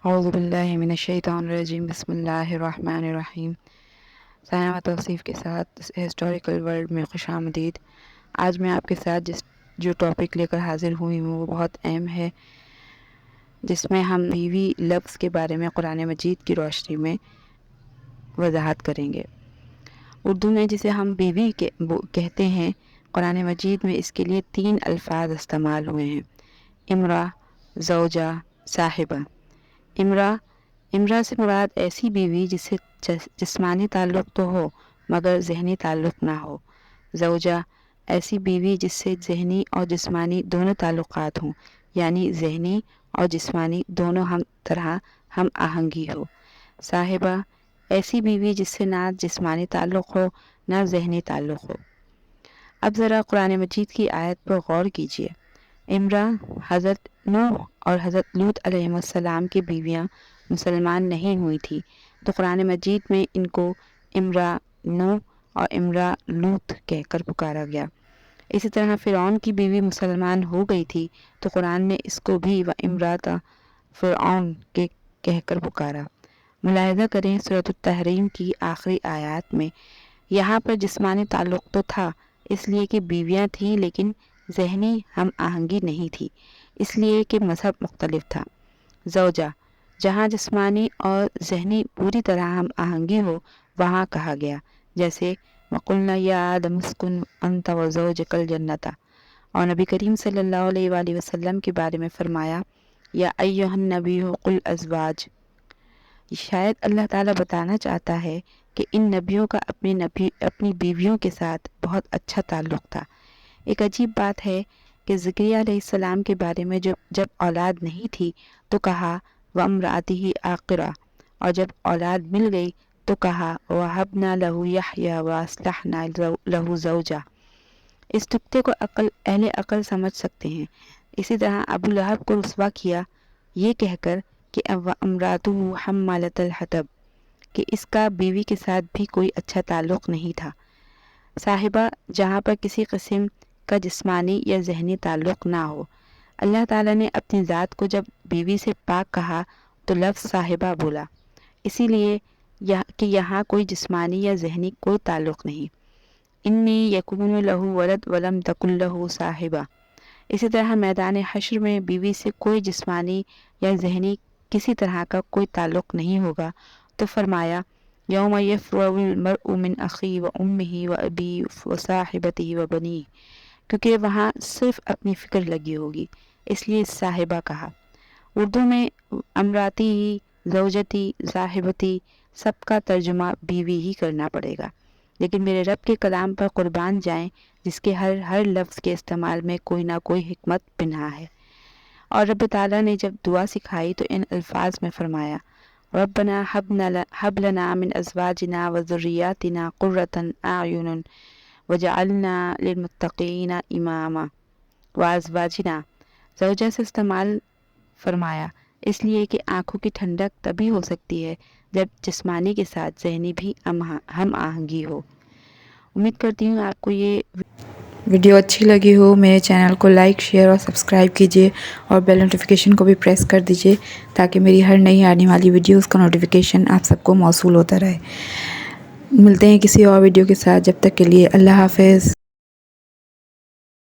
اعوذ باللہ من الشیطان الرجیم، بسم اللہ الرحمن الرحیم۔ سائنہ و توصیف کے ساتھ ہسٹوریکل ورلڈ میں خوش آمدید۔ آج میں آپ کے ساتھ جو ٹاپک لے کر حاضر ہوئی ہوں وہ بہت اہم ہے، جس میں ہم بیوی لفظ کے بارے میں قرآن مجید کی روشنی میں وضاحت کریں گے۔ اردو میں جسے ہم بیوی کہتے ہیں، قرآن مجید میں اس کے لیے 3 الفاظ استعمال ہوئے ہیں: امرأہ، زوجہ، صاحبہ۔ امرأہ سے مراد ایسی بیوی جس سے جسمانی تعلق تو ہو مگر ذہنی تعلق نہ ہو۔ زوجہ ایسی بیوی جس سے ذہنی اور جسمانی دونوں تعلقات ہوں، یعنی ذہنی اور جسمانی دونوں ہم آہنگی ہو۔ صاحبہ ایسی بیوی جس سے نہ جسمانی تعلق ہو نہ ذہنی تعلق ہو۔ اب ذرا قرآن مجید کی آیت پر غور کیجیے۔ امرأہ حضرت نوح اور حضرت لوط علیہ السلام کی بیویاں مسلمان نہیں ہوئی تھی، تو قرآن مجید میں ان کو امرأہ نوح اور امرأہ لوط کہہ کر پکارا گیا۔ اسی طرح فرعون کی بیوی مسلمان ہو گئی تھی، تو قرآن نے اس کو بھی وامرأۃ فرعون کہہ کر پکارا۔ ملاحظہ کریں سورۃ التحریم کی آخری آیات میں، یہاں پر جسمانی تعلق تو تھا اس لیے کہ بیویاں تھیں، لیکن ذہنی ہم آہنگی نہیں تھی اس لیے کہ مذہب مختلف تھا۔ زوجہ جہاں جسمانی اور ذہنی پوری طرح ہم آہنگی ہو وہاں کہا گیا، جیسے وَقُلْنَا يَا آدَمُ اسْكُنْ أَنْتَ وَزَوْجُكَ الْجَنَّةَ، اور نبی کریم صلی اللہ علیہ وآلہ وسلم کے بارے میں فرمایا یا ایھا النبی قل ازواج۔ شاید اللہ تعالیٰ بتانا چاہتا ہے کہ ان نبیوں کا اپنی بیویوں کے ساتھ بہت اچھا تعلق تھا۔ ایک عجیب بات ہے کہ زکریا علیہ السلام کے بارے میں جب اولاد نہیں تھی تو کہا وامرأتہ عاقرہ، اور جب اولاد مل گئی تو کہا وَوَهَبْنَا لَهُ يَحْيَىٰ وَأَصْلَحْنَا لَهُ زَوْجَهُ۔ اس نکتے کو اہل عقل سمجھ سکتے ہیں۔ اسی طرح ابو لہب کو رسوا کیا یہ کہہ کر کہ وَامرأتُهُ حَمَّالَةَ الْحَطَبِ، کہ اس کا بیوی کے ساتھ بھی کوئی اچھا تعلق نہیں تھا۔ صاحبہ جہاں پر کسی قسم کا جسمانی یا ذہنی تعلق نہ ہو۔ اللہ تعالیٰ نے اپنی ذات کو جب بیوی سے پاک کہا تو لفظ صاحبہ بولا، اسی لیے کہ یہاں کوئی جسمانی یا ذہنی کوئی تعلق نہیں۔ انی یکون لہ ولد ولم تکن لہ صاحبہ۔ اسی طرح میدان حشر میں بیوی سے کوئی جسمانی یا ذہنی کسی طرح کا کوئی تعلق نہیں ہوگا، تو فرمایا یوم یفرر المرء من اخیہ وامہ وابیہ وصاحبتہ وبنیہ، کیونکہ وہاں صرف اپنی فکر لگی ہوگی، اس لیے صاحبہ کہا۔ اردو میں امراتی، زوجتی، صاحبتی سب کا ترجمہ بیوی ہی کرنا پڑے گا، لیکن میرے رب کے کلام پر قربان جائیں جس کے ہر لفظ کے استعمال میں کوئی نہ کوئی حکمت پنہا ہے۔ اور رب تعالیٰ نے جب دعا سکھائی تو ان الفاظ میں فرمایا ربنا ہب لنا من ازواجنا وذریاتنا قرۃ اعین وجعلنا للمتقین اماما۔ وازواجنا زوجہ سے استعمال فرمایا اس لیے کہ آنکھوں کی ٹھنڈک تبھی ہو سکتی ہے جب جسمانی کے ساتھ ذہنی بھی ہم آہنگی ہو۔ امید کرتی ہوں آپ کو یہ ویڈیو اچھی لگی ہو۔ میرے چینل کو لائک، شیئر اور سبسکرائب کیجیے، اور بیل نوٹیفیکیشن کو بھی پریس کر دیجیے تاکہ میری ہر نئی آنے والی ویڈیوز کا نوٹیفیکیشن آپ سب کو موصول ہوتا رہے۔ ملتے ہیں کسی اور ویڈیو کے ساتھ، جب تک کے لیے اللہ حافظ۔